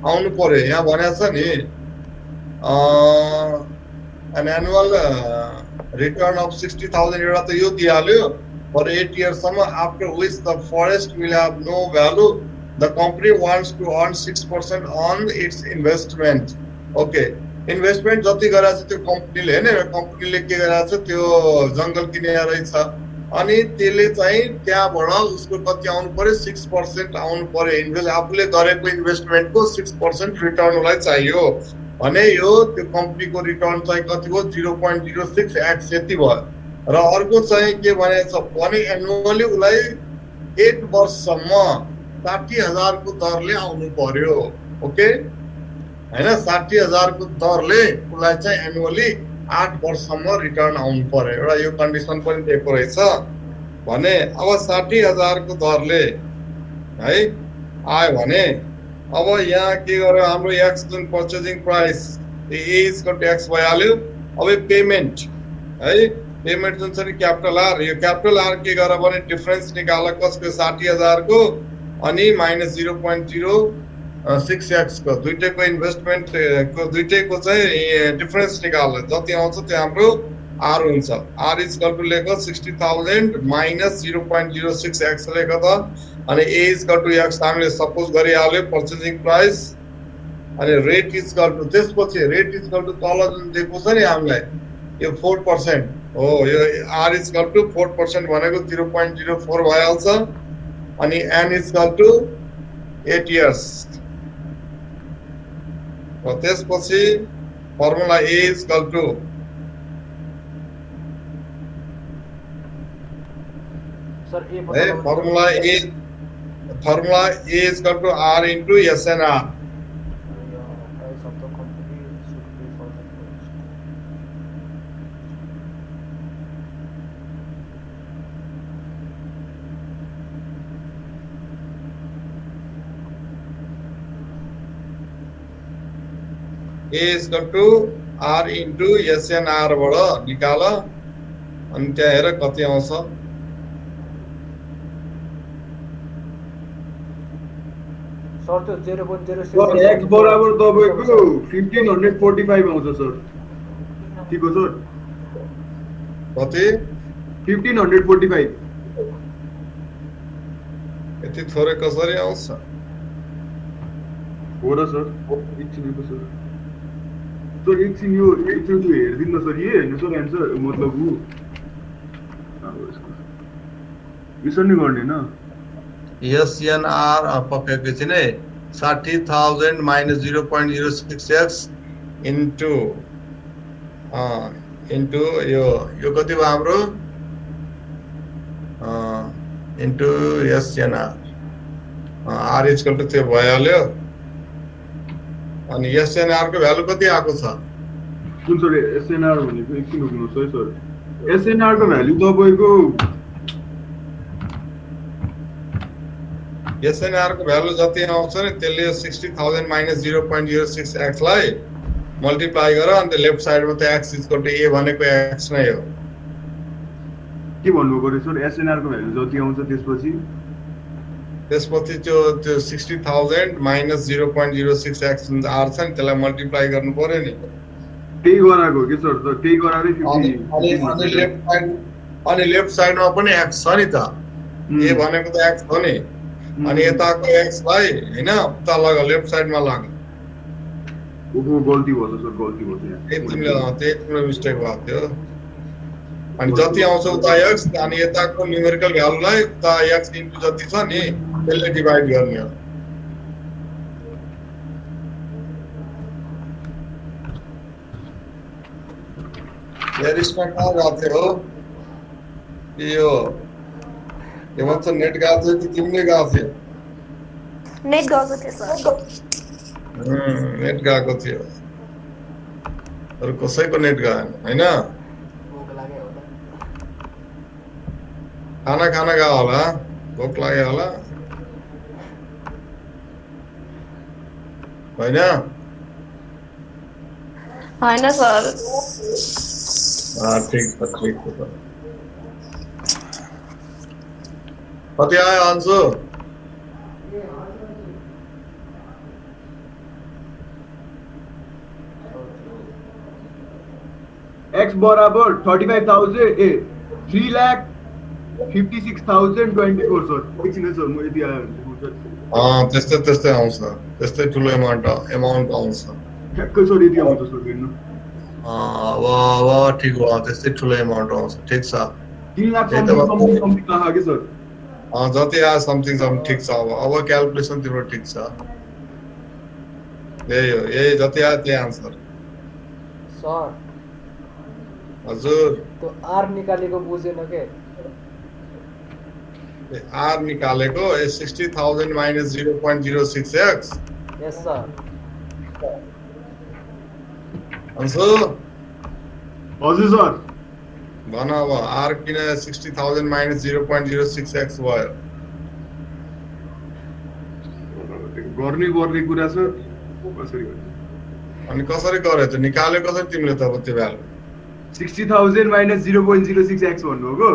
आउनु पर्यो। यहाँ भनेको छ नि an annual return of 60,000 एउटा त यो दिइहाल्यो for 8 years सम्म, after which the forest will have no value. The company wants to earn 6% on its investment. Okay, investment जति गरेको छ त्यो कम्पनीले हैन, कम्पनीले के गरेको छ त्यो जङ्गल किनेर रहेछ, अनि त्यसले चाहिँ त्यहाँबाट उसको कति आउनु पर्यो, 6% आउनु पर्यो। इन्भेस्ट आफूले गरेको इन्भेस्टमेन्टको 6% रिटर्नलाई चाहियो भने यो त्यो कम्पनीको रिटर्न चाहिँ कति हो, 0.06x यति भयो। र अर्को चाहिँ के भनेको छ भने एनुअली उसलाई 8 वर्षसम्म 60,000 को दरले आउनु पर्यो। ओके हैन, 60,000 को दरले उसलाई चाहिँ एनुअली 8 वर्षसम्म रिटर्न आउनु पर्यो। एउटा यो कन्डिसन पनि दिएको रहेछ भने अब 60,000 को दरले है आयो भने अब यहाँ के गर्यो, हाम्रो एक्स जुन पर्चेजिङ प्राइस एजको ट्याक्स भइहाल्यो। अब पेमेन्ट है, पेमेन्ट जुन छ नि क्यापिटल आर, यो क्यापिटल आर के गर भने डिफरेन्स निकाल कसको 60,000 को अनि माइनस 0.06x को दुईटैको इन्भेस्टमेन्ट को दुईटैको चाहिँ डिफरेन्स निकाल, जति आउँछ त्यो हाम्रो आर हुन्छ। आर इज इक्वल टु लेख 60,000 माइनस 0.06x लेख त, अनि ए इज इक्वल टु एक्स हामीले सपोज गरिहाल्यो पर्चेजिङ प्राइस, अनि रेट इज इक्वल टु त्यसपछि रेट इज इक्वल टु तल जुन दिएको छ नि हामीलाई यो 4% हो, यो आर इज इक्वल टु 4% भनेको 0.04 भइहाल्छ, अनि n is equal to 8 years. त्यसपछि formula A is equal to sir A formula A is equal to R into SNR. A is equal to R into SNR बाट निकाल, अनि त्यहाँ हेर कति आउँछ। सर त्यो 0.06 सर एक्स बराबर तपाईको 1545 आउँछ सर। ठीक हो सर, कति 1545 यति थोरै कसरी आउँछ? हो र सर, एकछिनको सर, सर एकछिन यो हेरिदिनु न सर, यो हेर्नु सर एन्सर मतलब ऊ यसो नै गर्ने न। एसएनआर पक्कै छैन, 60,000 माइनस 0.06x इन्टु यो कति भयो हाम्रो into SNR, R is equal to त्यो भइहाल्यो। अनि एसएनआर को भ्यालु कति आएको छ? कुन सर एसएनआर भनेको? एकछिन रोक्नुहोस् है सर, एसएनआर को भ्यालु तपाईको एसएनआर को भ्यालु जति आउँछ नि त्यसले 60,000 माइनस 0.06x लाई मल्टिप्लाई गर, अनि लेफ्ट साइडमा त x is equal to a भनेको x नै हो। के भन्नु पर्यो सर? एसएनआर को भ्यालु जति आउँछ त्यसपछि त्यो 60,000 माइनस 0.06x आर छ नि त्यसलाई मल्टिप्लाई गर्नु पर्यो नि। त्यही गराको के सर? त त्यही गरारै अनि लेफ्ट साइडमा पनि x छ नि त, a भनेको त x हो नि, अनि यताको x लाई हैन उता लग, लेफ्ट साइडमा लग। ओहो गल्ती भयो सर, गल्ती भयो यहाँ, तिम्रो मिस्टेक भएको थियो। अनि जति आउँछ उता x, अनि यताको न्युमेरिकल भ्यालुलाई उता x इन्टु जति छ नि त्यसले डिभाइड गर्ने हो। यसमा कहाँ गएको थियो यो भन्छ नेट गएको थियो कि तिमीले गएको थियो? नेट गएको थियो सर। नेट गएको थियो। अरू कसैको नेट गएन होइन भोक लाग्यो होला खाना गयो होला भोक लाग्यो होला होइन होइन सर ठिक छ कति आयो अन्सु X बराबर 35,000 3,56,024 सर एकछिन है सर म यति आयो भने त्यस्तै आउँछ त्यस्तै ठुलो एमाउन्ट आउँछ ठ्याक्कै सर यति आउँछ सर हेर्नु अब ठिक भयो त्यस्तै ठुलो एमाउन्ट आउँछ ठिक छ 3 लाख समथिङ लाग्यो के सर जति आयो समथिङ ठिक छ अब क्यालकुलेसन तिम्रो ठिक छ यही जति आयो त्यही आन्सर सर हजुर त्यो आर निकालेको बुझेन के आर निकालेको 60,000 माइनस 0.06x यस सर अन्सु हजुर सर भन अब आर किन 60,000 माइनस 0.06x भयो गर्ने कुरा सर कसरी अनि कसरी गर्यो त निकाल्यो कसरी तिमीले त अब त्यो भ्यालु 60,000 माइनस 0.06x भन्नुभएको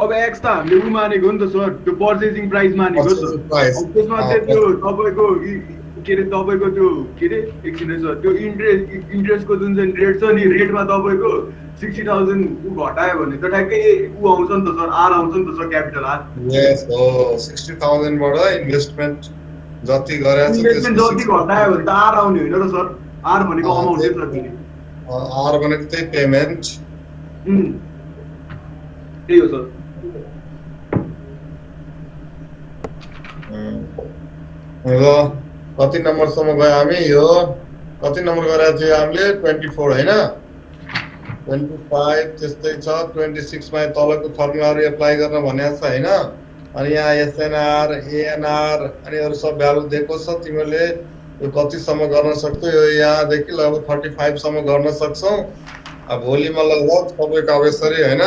अब एक्स त हामीले उ मानेको नि त सर त्यो पर्चेसिङ प्राइस मानेको त त्यसमा चाहिँ त्यो तपाईँको त्यो एकछिन है सर त्यो इन्ट्रेस्टको जुन चाहिँ रेट छ नि रेटमा तपाईँको 60,000 उ घटायो भने त ठ्याक्कै उ आउँछ नि त सर आर आउँछ नि त सर क्यापिटल आर यस हो 60,000 बाट इन्भेस्टमेन्ट जति गरेछ इन्भेस्टमेन्ट जति घटायो भने त आर आउने होइन र सर आर भनेको अमाउन्ट हो सर आर भनेको त्यही पेमेन्ट त्यही हो सर ल कति नम्बरसम्म गयो हामी यो कति नम्बर गरेको थियो हामीले 24 होइन 25 त्यस्तै छ 26 मा तलको फर्मुलाहरु एप्लाई गर्न भनेको छ हैन अनि यहाँ एसएनआर एएनआर अनि अरु सब भ्यालु दिएको छ तिमीले यो कति सम्म गर्न सक्छौ यो यहाँ देखि लगभग 35 सम्म गर्न सक्छौ अब भोलिमा लगभग तपाईको अब यसरी हैन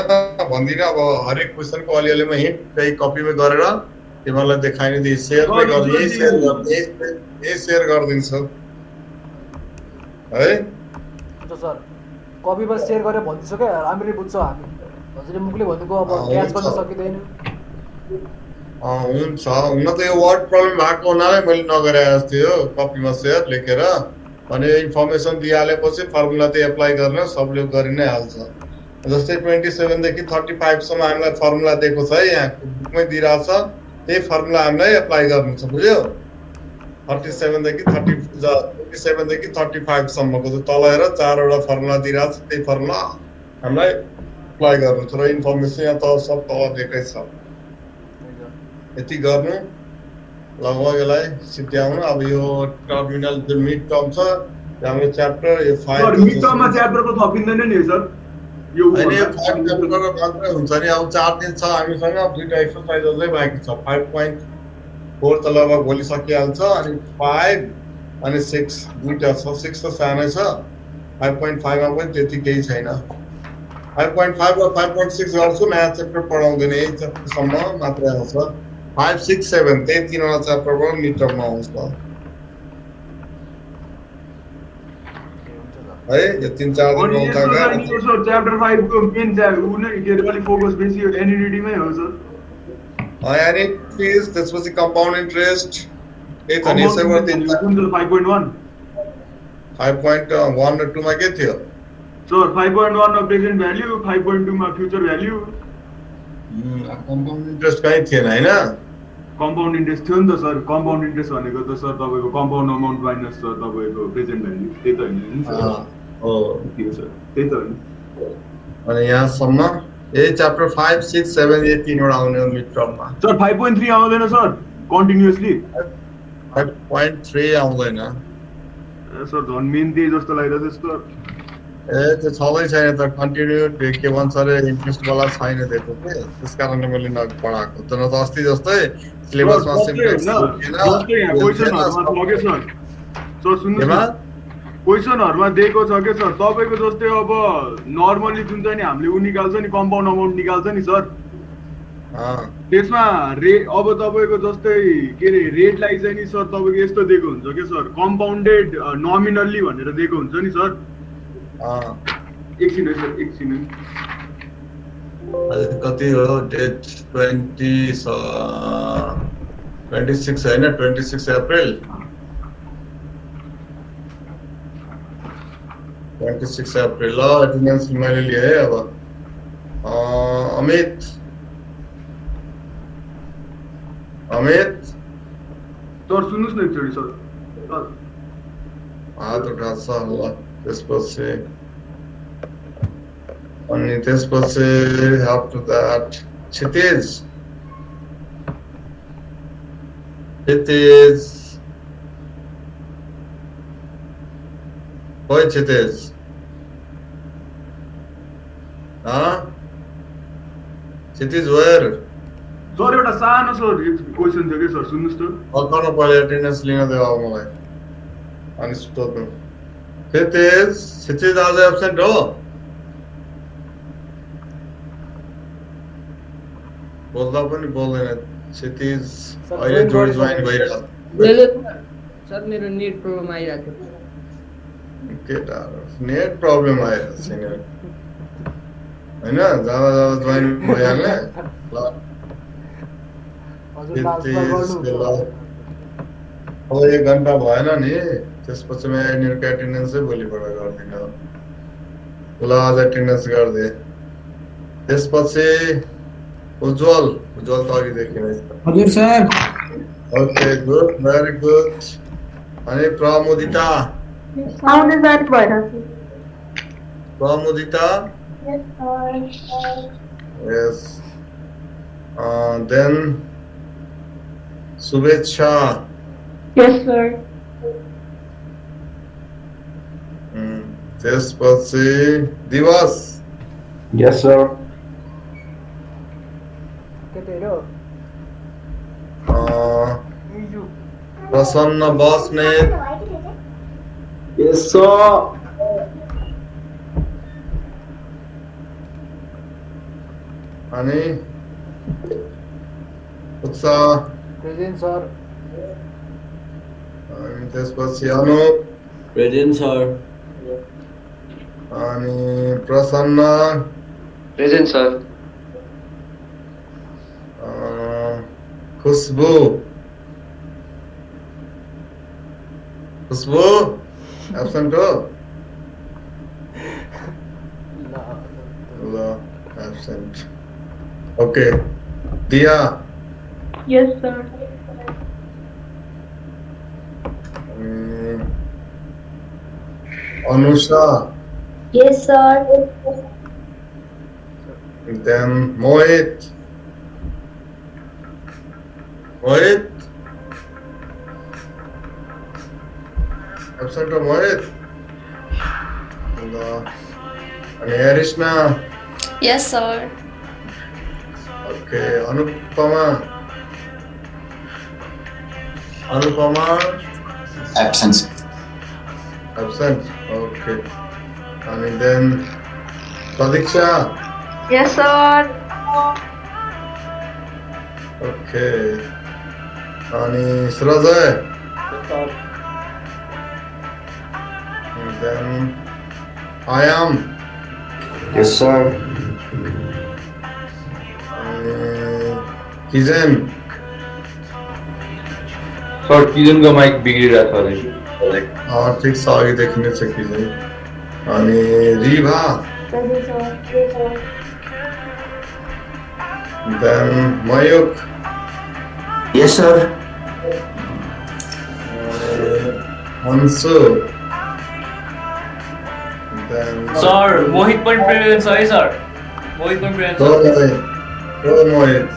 भन्दिन अब हरेक क्वेशनको अलिअलिमा हिन्ट त्यही कपीमा गरेर तिमीलाई देखाइने दि शेयर पे गर्ने यही शेयर गर्दिन्छु है हुन्छ सर कपीमा शेयर गरेर भन्दिसो के राम्ररी बुझ्छौ हामी हजुरले मुखले भनेको अब क्याच गर्न सकिदैन हुन्छ हुन त यो वर्ड प्रब्लम भएको हुनाले मैले नगरे जस्तो यो कपीमा शेयर लेखेर अनि इन्फर्मेसन दिइहालेपछि फर्मुला त एप्लाई गर्न सबले गरि नै हाल्छ जस्तै 27 देखि 35 सम्म हामीलाई फर्मुला दिएको छ यहाँ बुकमै दिइराछ त्यही फर्मुला हामीलाई एप्लाई गर्नु छ बुझ्यो 37 देखि 35 सम्मको चाहिँ तल हेर चारवटा फर्मुला दिइराछ त्यही फर्मुला हामीलाई एप्लाई गर्नु छ र इन्फर्मेसन यहाँ त सब तल दिएकै छ यति गर्नु लगभग यसलाई सिद्ध्याउनु अब यो टर्मिनल जुन मिड टर्म छ हाम्रो च्याप्टर यो 5 मिड टर्ममा च्याप्टरको थपिँदैन नि सर यो हैन 5 च्याप्टर मात्रै हुन्छ नि अब 4 दिन छ हामीसँग दुईटा एक्सरसाइज अझै बाँकी छ 5.4 त लगभग भोलि सकिहाल्छ अनि 5 अनि 6 दुईटा छ 6 त सानै छ 5.5 मा पनि त्यति केही छैन 5.5 र 5.6 गर्छु नयाँ च्याप्टर पढाउँदैन यही च्याप्टरसम्म मात्रै आउँछ 5, 6, 7 त्यही तीनवटा च्याप्टर पनि मिड टर्ममा आउँछ है यो 3-4 दिन आउँदा सर च्याप्टर 5 को मेन उ नै के अलि फोकस बेसी एन्युइटीमै हो सर एन्युइटीज त्यसपछि कम्पाउन्ड इन्ट्रेस्ट यही त नि यसै गर्दिन्छ 5.1 5.1 र 2 मा के थियो सर 5.1 मा प्रेजेन्ट भ्याल्यु 5.2 मा फ्युचर भ्याल्यु कम्पाउन्ड इन्ट्रेस्ट कहीं थिएन हैन कम्पाउन्ड इन्ट्रेस्ट थियो नि त सर कम्पाउन्ड इन्ट्रेस्ट भनेको त सर तपाईको कम्पाउन्ड अमाउन्ट माइनस सर तपाईको प्रेजेन्ट भ्याल्यु त्यही त हैन नि सर हो थियो सर त्यही त हैन अनि यहाँसम्म यही च्याप्टर 5, 6, 7 ये तीनवटा आउने हो मिड टर्ममा सर 5.3 आउँदैन सर कन्टिन्युअसली 5.3 आउँदैन सर झन् मेन त्यही जस्तो लागिरहेछ सर त्यो छँदै छैन त कन्टिन्यू के भन्छ अरे इन्ट्रेस्ट वाला छैन दिएको के त्यसकारणले मैले नपढाएको त न त अस्ति जस्तै सिलेबसमा सिम्पल सर सुन्नु क्वेसनहरुमा दिएको छ के सर तपाईको जस्तै अब नर्मली जुन चाहिँ नि हामीले उ निकाल्छ नि कम्पाउन्ड अमाउन्ट निकाल्छ नि सर त्यसमा अब तपाईको जस्तै के रे रेटलाई चाहिँ नि सर तपाईको यस्तो दिएको हुन्छ के सर कम्पाउन्डेड नोमिनल्ली भनेर दिएको हुन्छ नि सर एकछिन है सर एकछिन है कति हो डेट 26 हैन 26 अप्रिल 26 अप्रिल ल अटेन्डेन्स मैले लिए है अब अमित सर सुन्नुस् न एकचोटि सर हात उठाछ ल त्यसपछि अनि त्यसपछि आफ्टर दैट क्षितिज ओइ क्षितिज क्षितिज वेयर सर एउटा सानो सर क्वेसन थियो के सर सुन्नुस् त अकाउन्ट पहिले अटेन्डेन्स लिन देऊ अब मलाई अनि सोध्नु क्षितिज आज एब्सेन्ट हो बोल्दा पनि बोल्दैन क्षितिज अहिले जोइन भइरहेको सर मेरो नेट प्रब्लम आइरहेको थियो केटाहरु नेट प्रब्लम आइरहेको छ नि हैन जाँदा जोइन भइहाल्ने ल हजुर लास्ट अब 1 घण्टा भएन नि त्यसपछि म यिनीहरुको एटेन्डेन्स चाहिँ भोलिबाट गर्दिन ल आज एटेन्डेन्स गर्दे त्यसपछि उज्जवल त अघिदेखि नै हजुर sir okay good very good अनि प्रमोदिता आउने जाने भएर प्रमोदिता yes then शुभेच्छा यस सर त्यसपछि दिवस यस सर केटेरो प्रसन्न बस्नेत यस सर अनि उत्साह प्रेजेन्ट सर अनि त्यसपछि अनुप प्रेजेन्ट सर अनि प्रसन्न प्रेजेन्ट सर खुशबू एब्सेंट हो ल absent okay Diya yes sir Anusha yes sir then Mohit absent of Mohit and Arishna Yes, sir. okay Anupama Absence. absent okay and then Pradiksha yes sir okay and Srazay and then I am yes sir Kizen sir किजनको mike बिग्रिरहेको छ ठिक छ अघिदेखि नै छ किजन अनि रिभा then Mayuk yes sir Hansu then sir Mohit पनि प्रेजेन्ट छ है सर मोहित पनि प्रेजेन्ट छ Mohit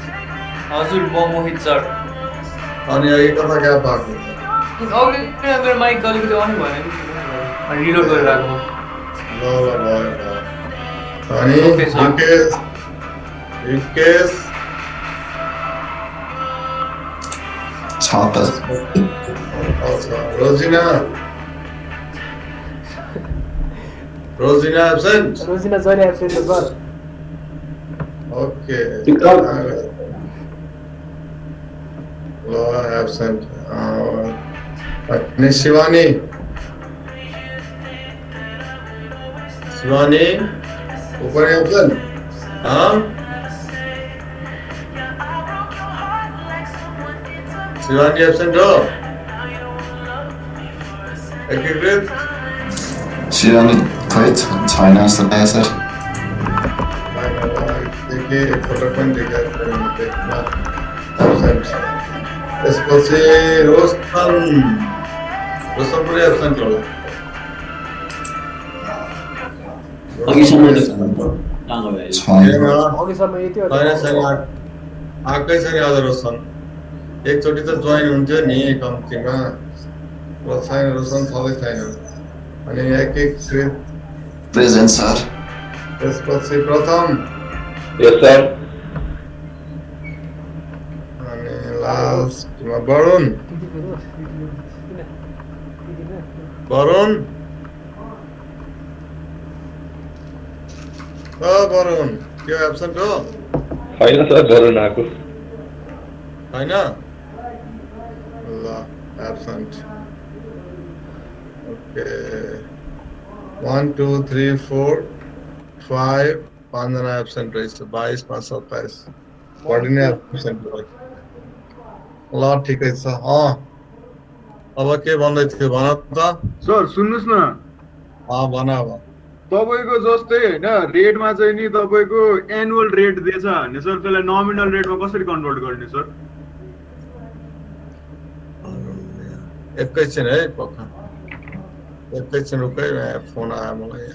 हजुर म मोहित सर अनि अहिले कता ग्याप भएको अघि मेरो माइक अलिकति अन भएन अनि रिलोड गरेर राख्नु ल भयो अनि Okay, sir. युकेश Chopper. रोजिना Rosina absent. रोजिना जहिले एब्सेन्ट हो sir Okay. Pick up. Laura absent. And Shivani. Shivani. ऊपर absent. हाँ. Shivani absent हो. एकीकृत. शिवानी खै छैन जस्तो लाग्यो सर देखिए फोटो पनि देखाएको absent. त्यसपछि रोशन पनि एब्सेन्ट होला अघिसम्म छैन अघिसम्म यति हो आएकै छैन आज रोशन एकचोटि त जोइन हुन्थ्यो नि कम्तीमा र छैन रोशन छँदै छैन अनि एकीकृत प्रेजेन्ट सर त्यसपछि प्रथम Yes, sir. अनि लास्टमा वरुण वरुण वरुण त्यो एब्सेन्ट हो होइन सर वरुण आएको होइन ल एब्सेन्ट ओके 1 2 3 4 5 पाँचजना एब्सेन्ट रहेछ 22 5 27 बढी नै एब्सेन्ट भयो ल ठिकै छ अब के भन्दै थियो भन त सर सुन्नुहोस् न भन अब तपाईँको जस्तै होइन रेटमा चाहिँ नि तपाईँको एनुअल रेट दिएछ भने सर त्यसलाई नोमिनल रेटमा कसरी कन्भर्ट गर्ने सर एकैछिन है पक्का एकैछिन रुकै फोन आयो मलाई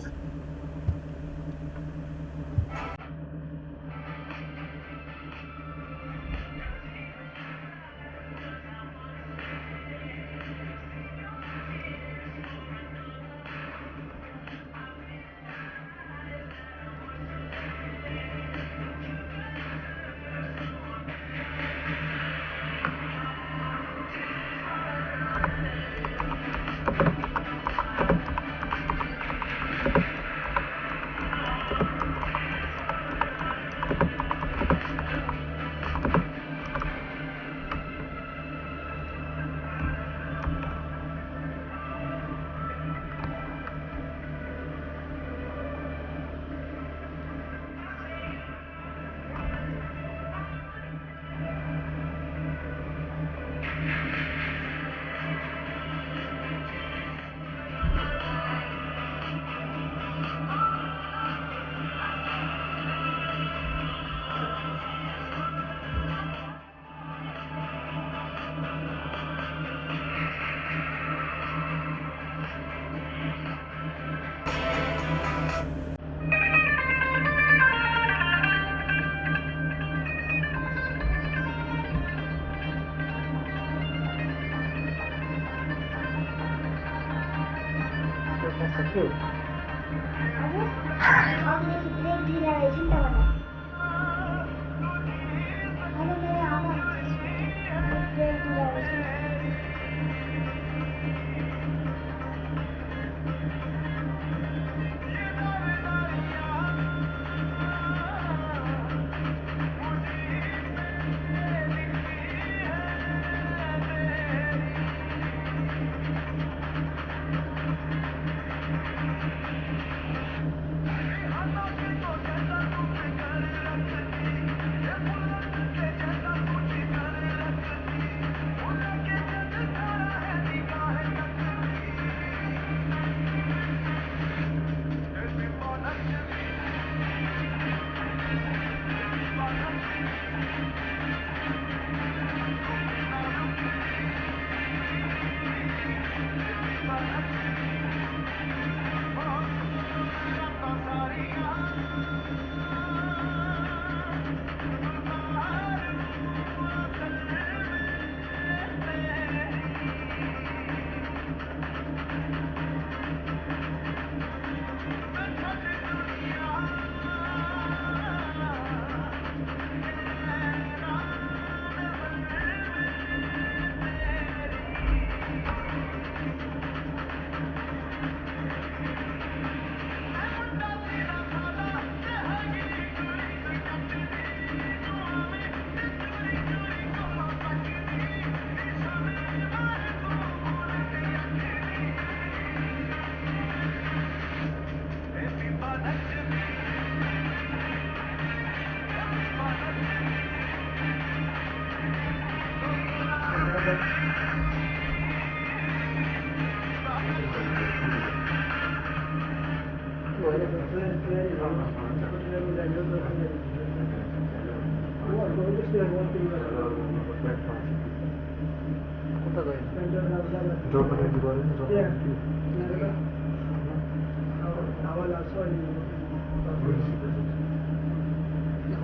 कता गयो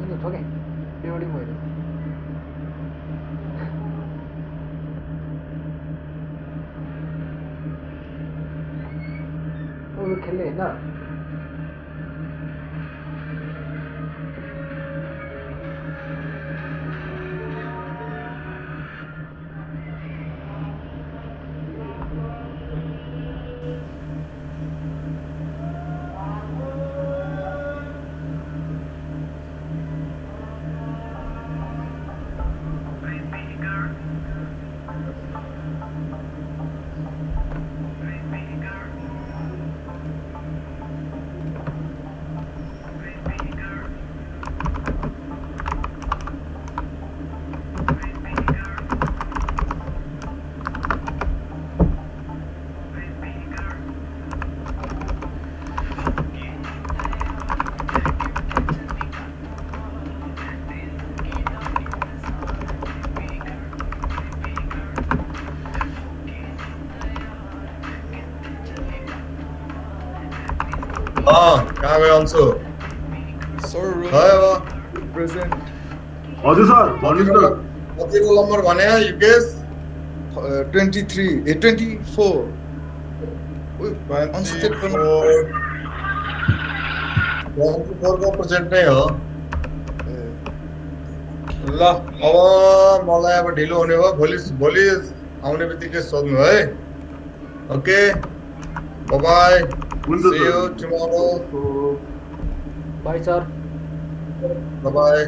उनी ठोके बेहोडी भयो अरू खेल्ने होइन कहाँ गयो अन्सु Sir, भयो present हजुर सर भन्नुहोस् न कतिको नम्बर भने युकेश 23, 24. Unseated 24 को प्रेजेन्ट नै हो ल अब मलाई अब ढिलो हुने भयो भोलि आउने बित्तिकै सोध्नु है ओके बाय हुन्छ see you tomorrow by sir bye bye